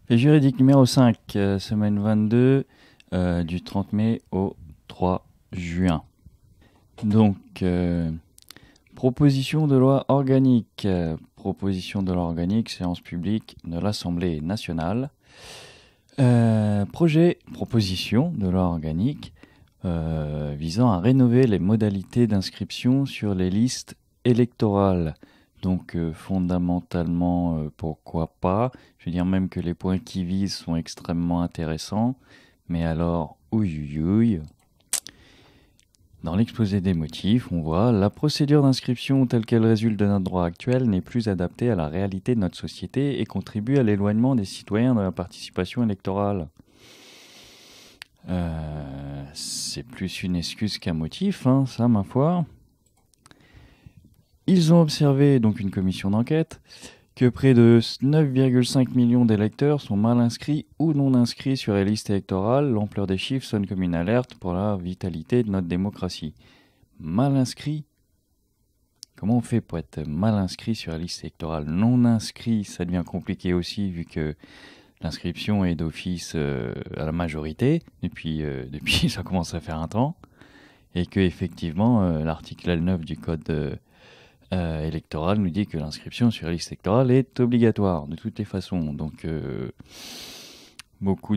Fait juridique numéro 5, semaine 22, du 30 mai au 3 juin. Donc, proposition de loi organique. Proposition de loi organique, séance publique de l'Assemblée nationale. Proposition de loi organique visant à rénover les modalités d'inscription sur les listes électorales. Donc fondamentalement, pourquoi pas. Je veux dire même que les points qui visent sont extrêmement intéressants. Mais alors, ouïe. Dans l'exposé des motifs, on voit la procédure d'inscription telle qu'elle résulte de notre droit actuel n'est plus adaptée à la réalité de notre société et contribue à l'éloignement des citoyens de la participation électorale. C'est plus une excuse qu'un motif, hein, ça, ma foi. Ils ont observé, donc une commission d'enquête, que près de 9,5 millions d'électeurs sont mal inscrits ou non inscrits sur les listes électorales. L'ampleur des chiffres sonne comme une alerte pour la vitalité de notre démocratie. Mal inscrits ? Comment on fait pour être mal inscrit sur la liste électorale ? Non inscrit, ça devient compliqué aussi vu que l'inscription est d'office à la majorité depuis ça commence à faire un temps et que effectivement l'article L9 du code électoral nous dit que l'inscription sur la liste électorale est obligatoire de toutes les façons. Donc beaucoup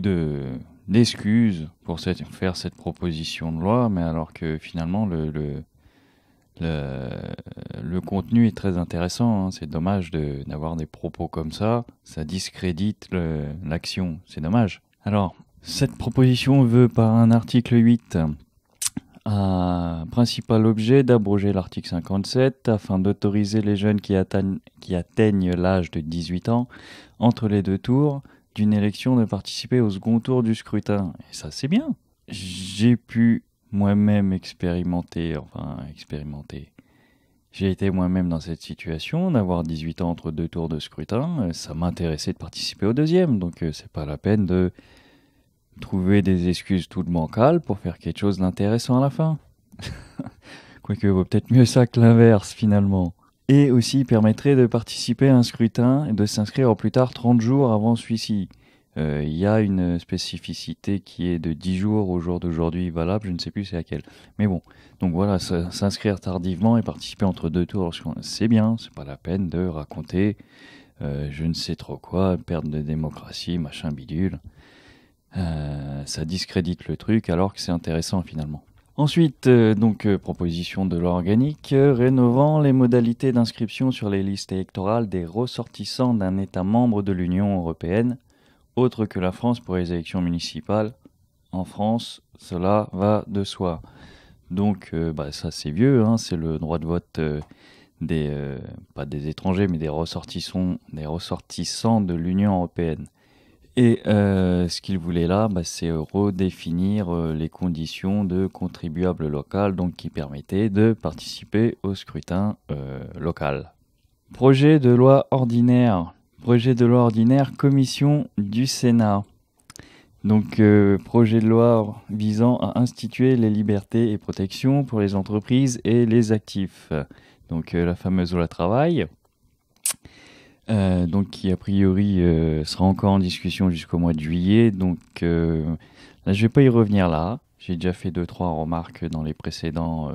d'excuses pour faire cette proposition de loi, mais alors que finalement le contenu est très intéressant, hein. C'est dommage d'avoir des propos comme ça discrédite l'action, c'est dommage. Alors, cette proposition veut par un article 8 a principal objet d'abroger l'article 57 afin d'autoriser les jeunes qui atteignent l'âge de 18 ans entre les deux tours d'une élection de participer au second tour du scrutin. Et ça, c'est bien. J'ai pu moi-même expérimenter. J'ai été moi-même dans cette situation, d'avoir 18 ans entre deux tours de scrutin. Ça m'intéressait de participer au deuxième, donc c'est pas la peine de trouver des excuses toutes bancales pour faire quelque chose d'intéressant à la fin. Quoique, vaut peut-être mieux ça que l'inverse, finalement. Et aussi permettrait de participer à un scrutin et de s'inscrire au plus tard 30 jours avant celui-ci. Il y a une spécificité qui est de 10 jours au jour d'aujourd'hui valable, je ne sais plus c'est laquelle. Mais bon, donc voilà, s'inscrire tardivement et participer entre deux tours, c'est bien, c'est pas la peine de raconter je ne sais trop quoi, perte de démocratie, machin bidule. Ça discrédite le truc alors que c'est intéressant finalement. Ensuite, proposition de loi organique rénovant les modalités d'inscription sur les listes électorales des ressortissants d'un État membre de l'Union européenne, autre que la France pour les élections municipales. En France, cela va de soi. Donc, ça c'est vieux, hein, c'est le droit de vote pas des étrangers, mais des ressortissants de l'Union européenne. Et ce qu'il voulait là, c'est redéfinir les conditions de contribuable local, donc qui permettaient de participer au scrutin local. Projet de loi ordinaire, commission du Sénat. Donc projet de loi visant à instituer les libertés et protections pour les entreprises et les actifs. Donc la fameuse loi travail. Donc qui a priori sera encore en discussion jusqu'au mois de juillet. Donc là, je vais pas y revenir là. J'ai déjà fait 2-3 remarques dans les précédentes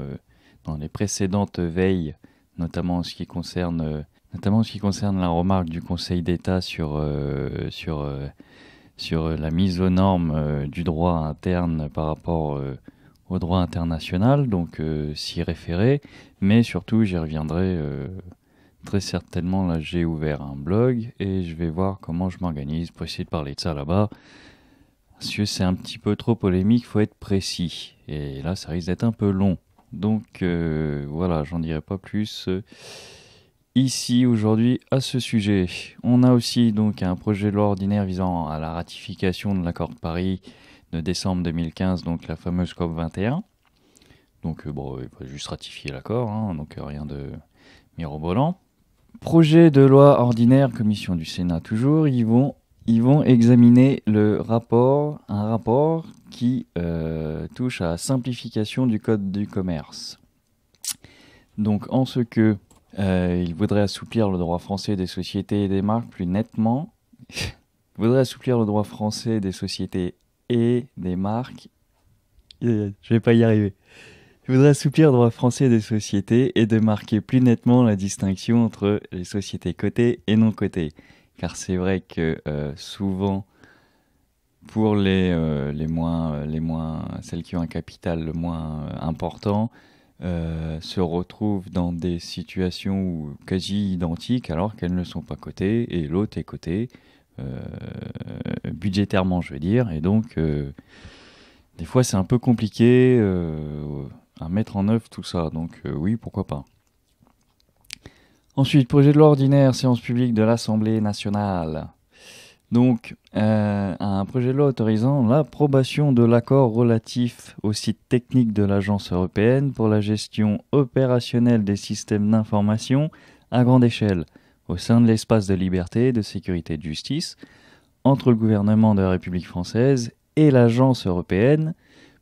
veilles, notamment en ce qui concerne la remarque du Conseil d'État sur la mise aux normes du droit interne par rapport au droit international. Donc s'y référer, mais surtout j'y reviendrai. Très certainement, là, j'ai ouvert un blog et je vais voir comment je m'organise pour essayer de parler de ça là-bas. Parce que c'est un petit peu trop polémique, il faut être précis. Et là, ça risque d'être un peu long. Donc voilà, j'en dirai pas plus ici aujourd'hui à ce sujet. On a aussi donc un projet de loi ordinaire visant à la ratification de l'accord de Paris de décembre 2015, donc la fameuse COP 21. Donc il faut juste ratifier l'accord, hein, donc rien de mirobolant. Projet de loi ordinaire, commission du Sénat toujours, ils vont examiner un rapport qui touche à la simplification du code du commerce. Donc en ce que il voudrait assouplir le droit français des sociétés et des marques plus nettement, voudrait assouplir le droit français des sociétés et des marques. Je vais pas y arriver. Il voudrait assouplir le droit français des sociétés et de marquer plus nettement la distinction entre les sociétés cotées et non cotées. Car c'est vrai que souvent, pour celles qui ont un capital le moins important, se retrouvent dans des situations quasi identiques alors qu'elles ne sont pas cotées et l'autre est cotée, budgétairement je veux dire, et donc des fois c'est un peu compliqué à mettre en œuvre tout ça, donc oui, pourquoi pas. Ensuite, projet de loi ordinaire, séance publique de l'Assemblée nationale. Donc, un projet de loi autorisant l'approbation de l'accord relatif au site technique de l'Agence européenne pour la gestion opérationnelle des systèmes d'information à grande échelle au sein de l'espace de liberté, de sécurité et de justice entre le gouvernement de la République française et l'Agence européenne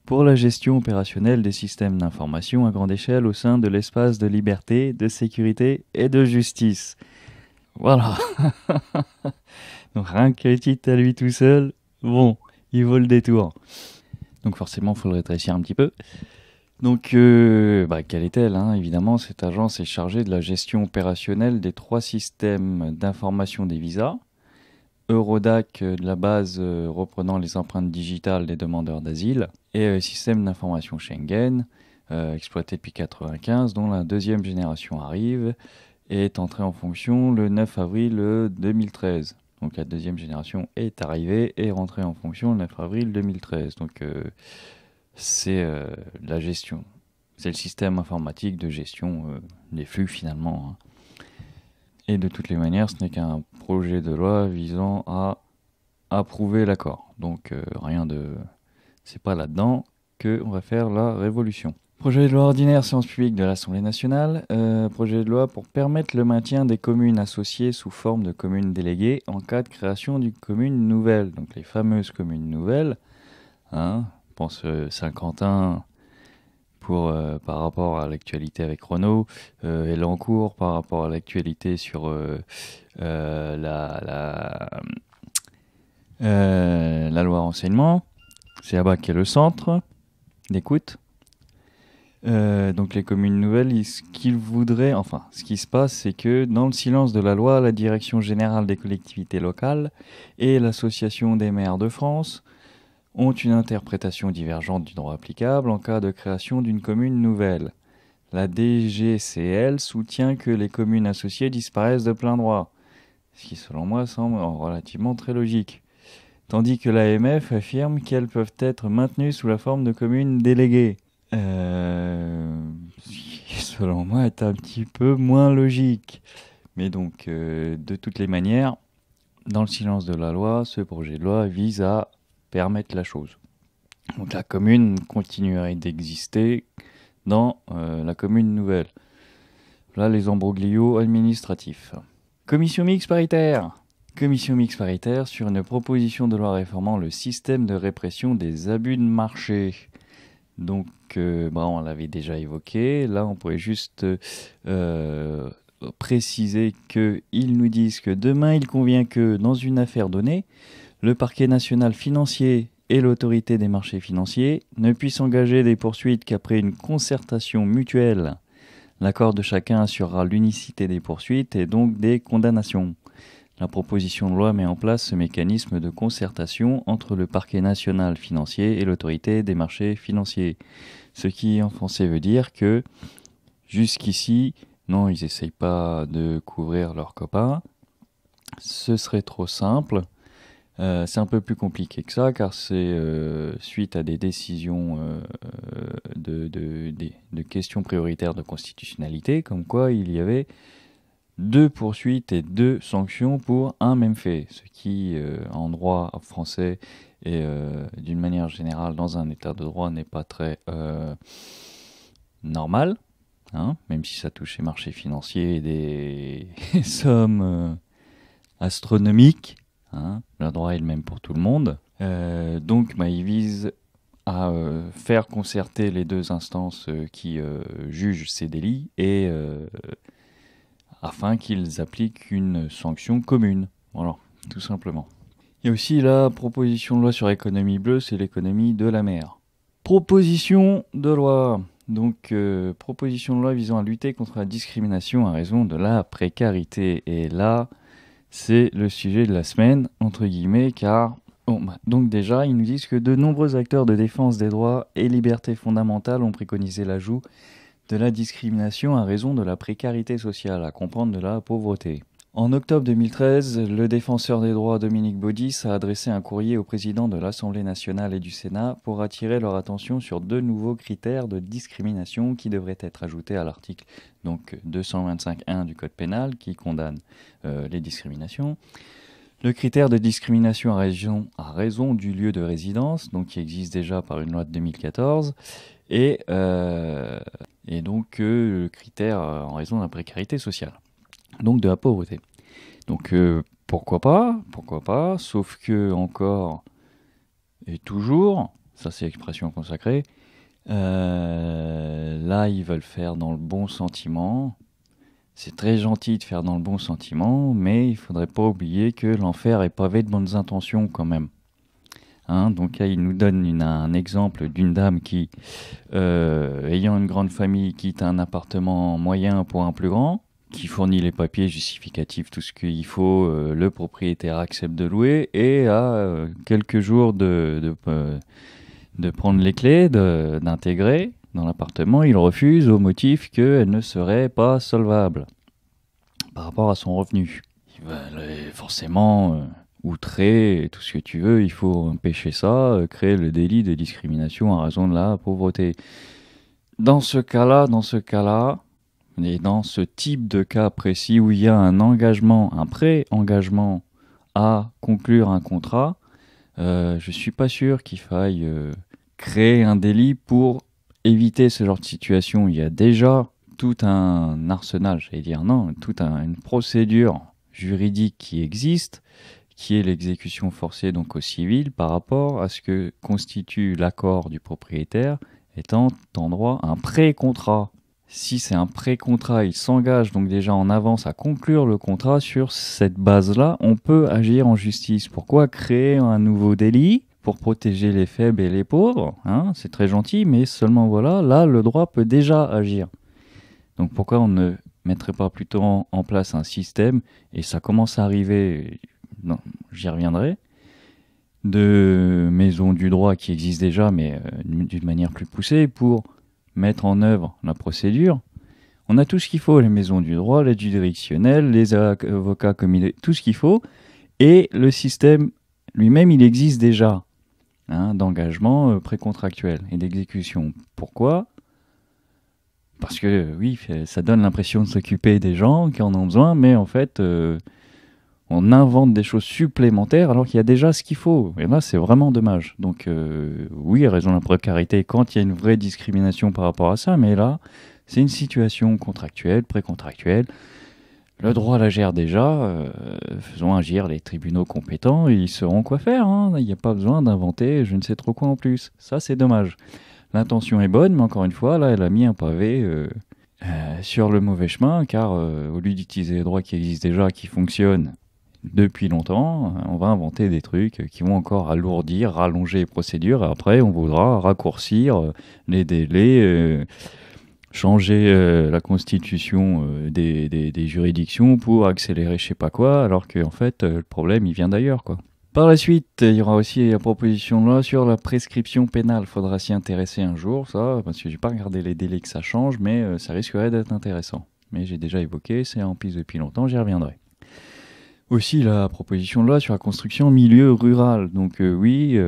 pour la gestion opérationnelle des systèmes d'information à grande échelle au sein de l'espace de liberté, de sécurité et de justice. Voilà. Donc rien que le titre à lui tout seul, bon, il vaut le détour. Donc forcément, il faut le rétrécir un petit peu. Donc, quelle est-elle Évidemment, cette agence est chargée de la gestion opérationnelle des 3 systèmes d'information des visas. Eurodac, de la base reprenant les empreintes digitales des demandeurs d'asile. Et système d'information Schengen, exploité depuis 1995, dont la 2e génération arrive et est entrée en fonction le 9 avril 2013. Donc la 2e génération est arrivée et rentrée en fonction le 9 avril 2013. Donc c'est la gestion. C'est le système informatique de gestion des flux finalement. Et de toutes les manières, ce n'est qu'un projet de loi visant à approuver l'accord. Donc rien de... C'est pas là-dedans qu'on va faire la révolution. Projet de loi ordinaire, séance publique de l'Assemblée nationale. Projet de loi pour permettre le maintien des communes associées sous forme de communes déléguées en cas de création d'une commune nouvelle. Donc les fameuses communes nouvelles. Je pense Saint-Quentin par rapport à l'actualité avec Renault, et Lancourt par rapport à l'actualité sur la loi renseignement. C'est là-bas qu'est le centre d'écoute. Donc les communes nouvelles, ce qui se passe, c'est que dans le silence de la loi, la Direction générale des collectivités locales et l'Association des maires de France ont une interprétation divergente du droit applicable en cas de création d'une commune nouvelle. La DGCL soutient que les communes associées disparaissent de plein droit, ce qui selon moi semble relativement très logique. Tandis que l'AMF affirme qu'elles peuvent être maintenues sous la forme de communes déléguées. Selon moi, est un petit peu moins logique. Mais donc, de toutes les manières, dans le silence de la loi, ce projet de loi vise à permettre la chose. Donc la commune continuerait d'exister dans la commune nouvelle. Là, les embroglios administratifs. Commission mixte paritaire. Commission mixte paritaire sur une proposition de loi réformant le système de répression des abus de marché. Donc, on l'avait déjà évoqué. Là, on pourrait juste préciser qu'ils nous disent que demain, il convient que, dans une affaire donnée, le parquet national financier et l'autorité des marchés financiers ne puissent engager des poursuites qu'après une concertation mutuelle. L'accord de chacun assurera l'unicité des poursuites et donc des condamnations. La proposition de loi met en place ce mécanisme de concertation entre le parquet national financier et l'autorité des marchés financiers. Ce qui en français veut dire que jusqu'ici, non, ils n'essayent pas de couvrir leurs copains. Ce serait trop simple. C'est un peu plus compliqué que ça car c'est suite à des décisions de questions prioritaires de constitutionnalité, comme quoi il y avait 2 poursuites et 2 sanctions pour un même fait, ce qui en droit français et d'une manière générale dans un état de droit n'est pas très normal, même si ça touche les marchés financiers et des sommes astronomiques. Le droit est le même pour tout le monde. Donc, il vise à faire concerter les 2 instances qui jugent ces délits et afin qu'ils appliquent une sanction commune. Voilà, tout simplement. Il y a aussi la proposition de loi sur l'économie bleue, c'est l'économie de la mer. Proposition de loi. Donc, proposition de loi visant à lutter contre la discrimination à raison de la précarité. Et là, c'est le sujet de la semaine, entre guillemets, car... donc déjà, ils nous disent que de nombreux acteurs de défense des droits et libertés fondamentales ont préconisé l'ajout de la discrimination à raison de la précarité sociale, à comprendre de la pauvreté. En octobre 2013, le défenseur des droits Dominique Baudis a adressé un courrier au président de l'Assemblée nationale et du Sénat pour attirer leur attention sur deux nouveaux critères de discrimination qui devraient être ajoutés à l'article 225.1 du Code pénal qui condamne les discriminations. Le critère de discrimination à raison du lieu de résidence, donc qui existe déjà par une loi de 2014, et donc le critère en raison de la précarité sociale, donc de la pauvreté. Donc pourquoi pas, sauf que encore et toujours, ça c'est l'expression consacrée, là ils veulent faire dans le bon sentiment. C'est très gentil de faire dans le bon sentiment, mais il faudrait pas oublier que l'enfer est pavé de bonnes intentions quand même. Donc là, il nous donne un exemple d'une dame qui, ayant une grande famille, quitte un appartement moyen pour un plus grand, qui fournit les papiers justificatifs, tout ce qu'il faut, le propriétaire accepte de louer, et à quelques jours de prendre les clés, d'intégrer dans l'appartement, il refuse au motif qu'elle ne serait pas solvable par rapport à son revenu. Il va forcément outrer tout ce que tu veux, il faut empêcher ça, créer le délit de discrimination à raison de la pauvreté. Dans ce cas-là, et dans ce type de cas précis où il y a un pré-engagement à conclure un contrat, je suis pas sûr qu'il faille créer un délit pour éviter ce genre de situation. Il y a déjà tout un arsenal, toute une procédure juridique qui existe, qui est l'exécution forcée donc au civil par rapport à ce que constitue l'accord du propriétaire étant en droit un pré-contrat. Si c'est un pré-contrat, il s'engage donc déjà en avance à conclure le contrat. Sur cette base-là, on peut agir en justice. Pourquoi créer un nouveau délit pour protéger les faibles et les pauvres, c'est très gentil, mais seulement voilà, là, le droit peut déjà agir. Donc pourquoi on ne mettrait pas plutôt en place un système, et ça commence à arriver, j'y reviendrai, de maisons du droit qui existent déjà, mais d'une manière plus poussée, pour mettre en œuvre la procédure. On a tout ce qu'il faut, les maisons du droit, l'aide juridictionnelle, les avocats tout ce qu'il faut, et le système lui-même, il existe déjà. D'engagement précontractuel et d'exécution. Pourquoi ? Parce que oui, ça donne l'impression de s'occuper des gens qui en ont besoin, mais en fait, on invente des choses supplémentaires alors qu'il y a déjà ce qu'il faut. Et là, c'est vraiment dommage. Donc oui, raison de la précarité quand il y a une vraie discrimination par rapport à ça, mais là, c'est une situation contractuelle, précontractuelle. Le droit la gère déjà, faisons agir les tribunaux compétents, ils sauront quoi faire. Il n'y a pas besoin d'inventer je ne sais trop quoi en plus. Ça, c'est dommage. L'intention est bonne, mais encore une fois, là, elle a mis un pavé sur le mauvais chemin, car au lieu d'utiliser les droits qui existent déjà, qui fonctionnent depuis longtemps, on va inventer des trucs qui vont encore alourdir, rallonger les procédures, et après, on voudra raccourcir les délais, changer la constitution des juridictions pour accélérer je sais pas quoi, alors que en fait le problème il vient d'ailleurs quoi. Par la suite, il y aura aussi la proposition de loi sur la prescription pénale. Faudra s'y intéresser un jour, ça, parce que j'ai pas regardé les délais que ça change, mais ça risquerait d'être intéressant. Mais j'ai déjà évoqué, c'est en piste depuis longtemps, j'y reviendrai. Aussi la proposition de loi sur la construction en milieu rural. Donc oui,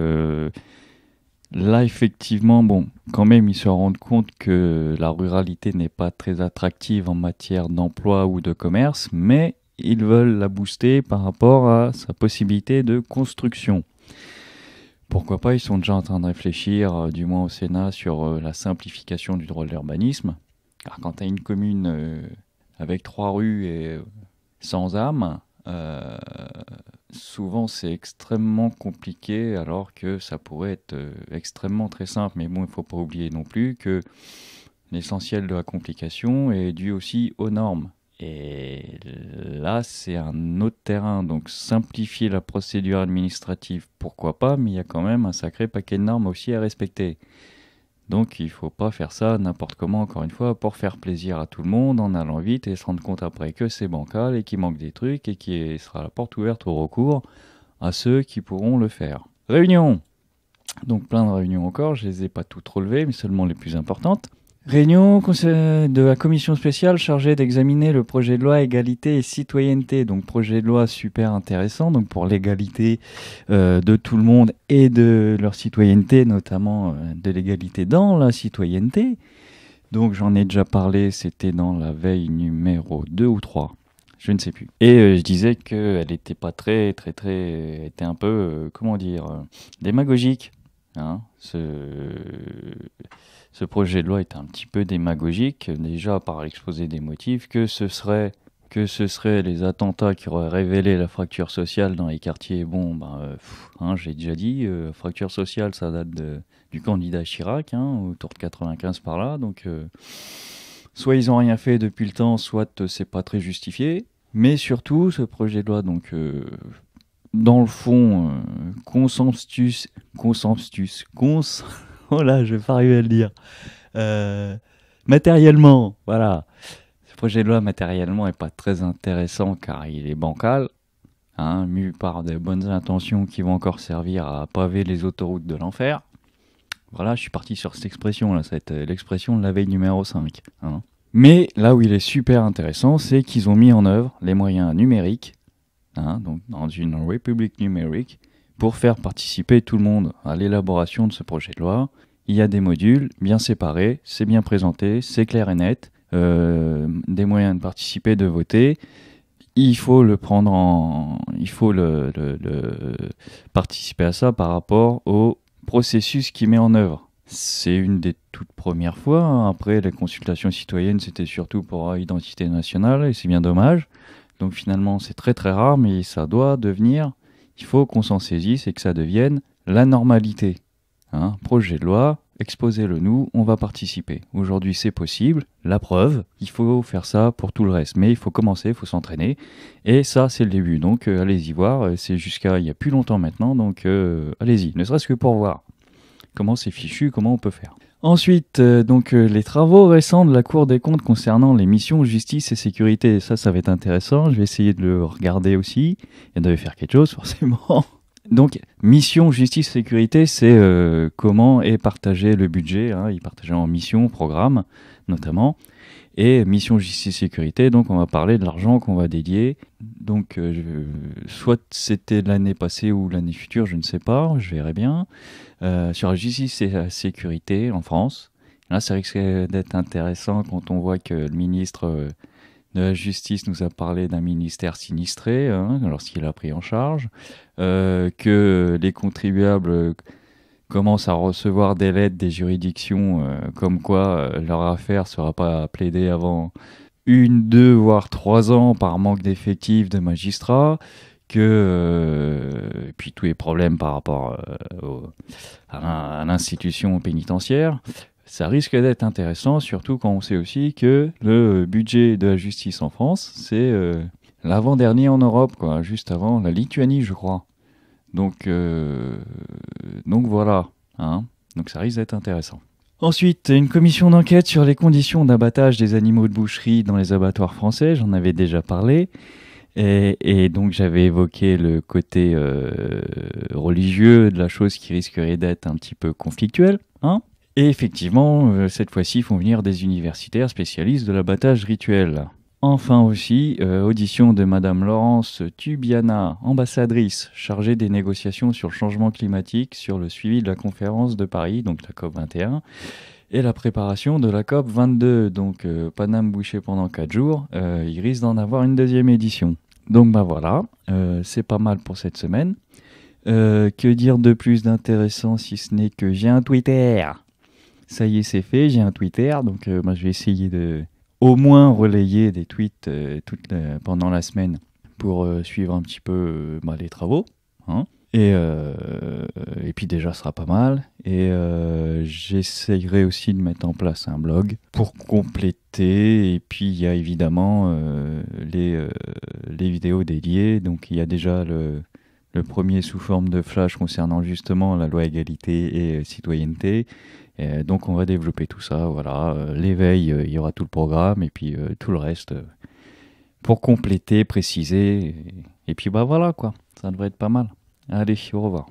là, effectivement, quand même, ils se rendent compte que la ruralité n'est pas très attractive en matière d'emploi ou de commerce, mais ils veulent la booster par rapport à sa possibilité de construction. Pourquoi pas, ils sont déjà en train de réfléchir, du moins au Sénat, sur la simplification du droit de l'urbanisme. Car quand tu as une commune avec 3 rues et sans âme, souvent c'est extrêmement compliqué alors que ça pourrait être extrêmement très simple. Mais bon, il ne faut pas oublier non plus que l'essentiel de la complication est dû aussi aux normes Et là, c'est un autre terrain. Donc, simplifier la procédure administrative, pourquoi pas, mais il y a quand même un sacré paquet de normes aussi à respecter. Donc, il ne faut pas faire ça n'importe comment, encore une fois, pour faire plaisir à tout le monde, en allant vite et se rendre compte après que c'est bancal et qu'il manque des trucs et qu'il sera la porte ouverte au recours à ceux qui pourront le faire. Réunion. Donc, plein de réunions encore. Je ne les ai pas toutes relevées, mais seulement les plus importantes. Réunion de la commission spéciale chargée d'examiner le projet de loi égalité et citoyenneté. Donc projet de loi super intéressant donc pour l'égalité de tout le monde et de leur citoyenneté, notamment de l'égalité dans la citoyenneté. Donc j'en ai déjà parlé, c'était dans la veille numéro 2 ou 3. Je ne sais plus. Et je disais qu'elle n'était pas elle était un peu, démagogique. Hein, ce projet de loi est un petit peu démagogique, déjà par l'exposé des motifs, que ce serait les attentats qui auraient révélé la fracture sociale dans les quartiers. Bon, j'ai déjà dit, fracture sociale, ça date du candidat Chirac, autour de 95 par là. Donc, soit ils n'ont rien fait depuis le temps, soit c'est pas très justifié. Mais surtout, ce projet de loi, donc, dans le fond, oh là, je vais pas arriver à le dire. Matériellement, voilà. Ce projet de loi, matériellement, est pas très intéressant car il est bancal, mu par de bonnes intentions qui vont encore servir à paver les autoroutes de l'enfer. Voilà, je suis parti sur cette expression, là, ça va être l'expression de la veille numéro 5. Mais là où il est super intéressant, c'est qu'ils ont mis en œuvre les moyens numériques, donc dans une république numérique, pour faire participer tout le monde à l'élaboration de ce projet de loi. Il y a des modules bien séparés, c'est bien présenté, c'est clair et net, des moyens de participer, de voter. Il faut le prendre il faut le participer à ça par rapport au processus qu'il met en œuvre. C'est une des toutes premières fois. Après, les consultations citoyennes, c'était surtout pour identité nationale, et c'est bien dommage. Donc finalement, c'est très très rare, mais ça doit devenir, il faut qu'on s'en saisisse et que ça devienne la normalité. Projet de loi, exposez-le nous, on va participer. Aujourd'hui, c'est possible. La preuve, il faut faire ça pour tout le reste. Mais il faut commencer, il faut s'entraîner. Et ça, c'est le début. Donc, allez-y voir. C'est jusqu'à il y a plus longtemps maintenant. Donc, allez-y. Ne serait-ce que pour voir comment c'est fichu, comment on peut faire. Ensuite, les travaux récents de la Cour des comptes concernant les missions justice et sécurité. Ça va être intéressant. Je vais essayer de le regarder aussi. Et de faire quelque chose, forcément. Donc, mission justice sécurité, c'est comment est partagé le budget. Il est partagé en mission, programme, notamment. Et mission justice sécurité, donc on va parler de l'argent qu'on va dédier. Donc, soit c'était l'année passée ou l'année future, je ne sais pas, je verrai bien. Sur la justice et la sécurité en France. Là, ça risque d'être intéressant quand on voit que le ministre de la Justice nous a parlé d'un ministère sinistré lorsqu'il a pris en charge, que les contribuables commencent à recevoir des lettres des juridictions comme quoi leur affaire ne sera pas plaidée avant 1, 2, voire 3 ans par manque d'effectifs de magistrats, et puis tous les problèmes par rapport à l'institution pénitentiaire. Ça risque d'être intéressant, surtout quand on sait aussi que le budget de la justice en France, c'est l'avant-dernier en Europe, juste avant la Lituanie, je crois. Donc voilà. Donc ça risque d'être intéressant. Ensuite, une commission d'enquête sur les conditions d'abattage des animaux de boucherie dans les abattoirs français, j'en avais déjà parlé. Et donc j'avais évoqué le côté religieux de la chose qui risquerait d'être un petit peu conflictuel. Et effectivement, cette fois-ci, ils font venir des universitaires spécialistes de l'abattage rituel. Enfin aussi, audition de Madame Laurence Tubiana, ambassadrice chargée des négociations sur le changement climatique, sur le suivi de la conférence de Paris, donc la COP 21, et la préparation de la COP 22. Donc Paname bouché pendant 4 jours, il risque d'en avoir une deuxième édition. Donc voilà, c'est pas mal pour cette semaine. Que dire de plus d'intéressant si ce n'est que j'ai un Twitter. Ça y est, c'est fait, j'ai un Twitter, donc je vais essayer de au moins relayer des tweets pendant la semaine pour suivre un petit peu les travaux. Et puis déjà, ce sera pas mal. Et j'essayerai aussi de mettre en place un blog pour compléter. Et puis, il y a évidemment les vidéos dédiées. Donc, il y a déjà le premier sous forme de flash concernant justement la loi égalité et citoyenneté. Et donc, on va développer tout ça. Voilà. L'éveil, il y aura tout le programme. Et puis, tout le reste pour compléter, préciser. Et puis, bah voilà, quoi. Ça devrait être pas mal. Allez, au revoir.